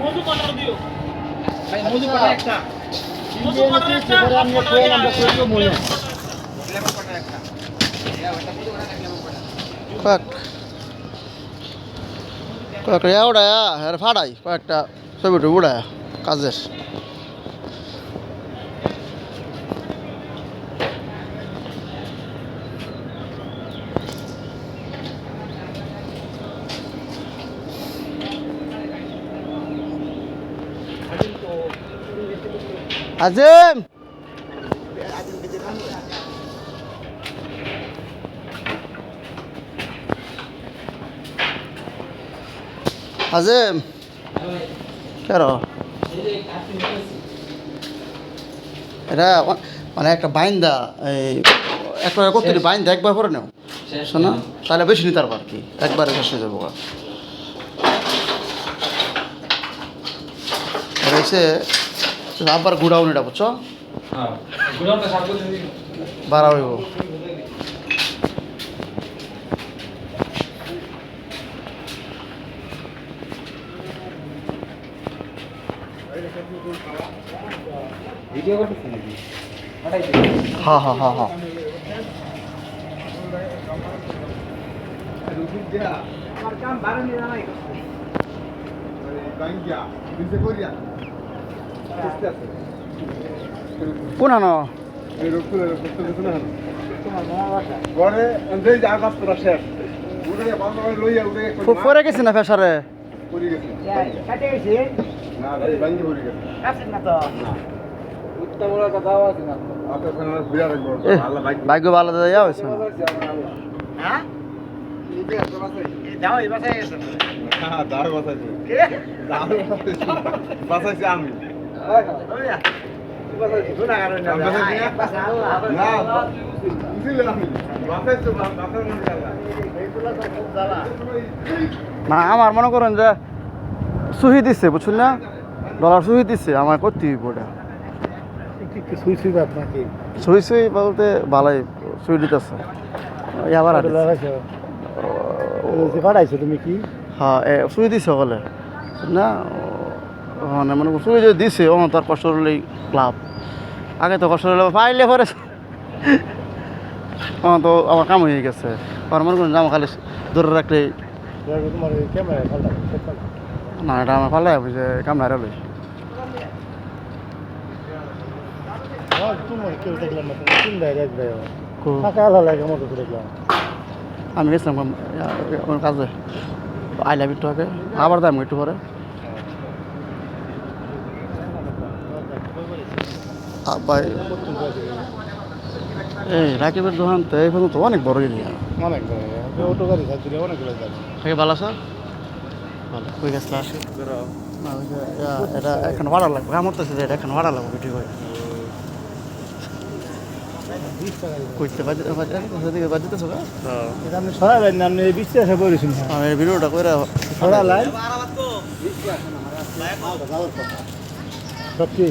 মধু কটা দিও ভাই, মধু কটা একটা, মধু কটা একটা, আমি কোন আমরা কইলো মনে লেমন কটা একটা, ওটা মধু কটা লেমন কটা কয়েকটা উড়ায়া হ্যাঁ ফাড়াই কয়েকটা ছবিটা উড়ায়া কাজের আজিম আজিম কেন এটা মানে একটা বাইন্দা এই একটা কত বাইন্দা একবার করে নেও শোনো তাহলে বেশি নিতে পারবো আর কি একবারে শেষ হয়ে যাবো এসে আবার গুড়াউন এটা বুঝছো বাড়া হইব হ্যাঁ হ্যাঁ হ্যাঁ হ্যাঁ কোন হানো পরে গেছি না ফেসারে ভাগ্য ভালো দেওয়া হয়েছে না আমার মনে করেন যে সুহি দিচ্ছে বুঝছেন না ডলার সুহি দিচ্ছে আমার করতে হইব ওটা সুই সুই বলতে ভালোই সুই দিতেছে আবার পাঠাইছো তুমি কি হ্যাঁ সুই দিছে বলে না মানে মনে সুই যদি দিছে ও তার কষ্ট হলেই লাভ আগে তো কষ্ট হলে পাইলে পরে তো আমার কাম হয়ে গেছে আর মনে করেন জামা খালি ধরে রাখলে তোমার ক্যামেরা ভালো না এটা আমার ভালো লাগবে যে কাম না রইল তোমার কেউ দেখলাম না তুমি চিন্তায় দেখবে ফাঁকা আলো লাগে মতো দেখলাম আমি গেছিলাম কাজে আইলাম একটু আগে আবার দাম একটু পরে ভাই এই রাকিবের দোকান তো এইখানে তো অনেক বড় এরিয়া অনেক অটো গাড়ি থাকছিল অনেকগুলো গাড়ি ভালো স্যার ভালো কই গেছিল না এটা এখন ভাড়া লাগবে আমার তো এটা এখন ভাড়া লাগবে ঠিক হয় কইতে বাজেতেছো এটা আপনি সরাবেন না আপনি বিশ্বাসে করেছেন আমি ভিডিওটা করে সরালাই সত্যি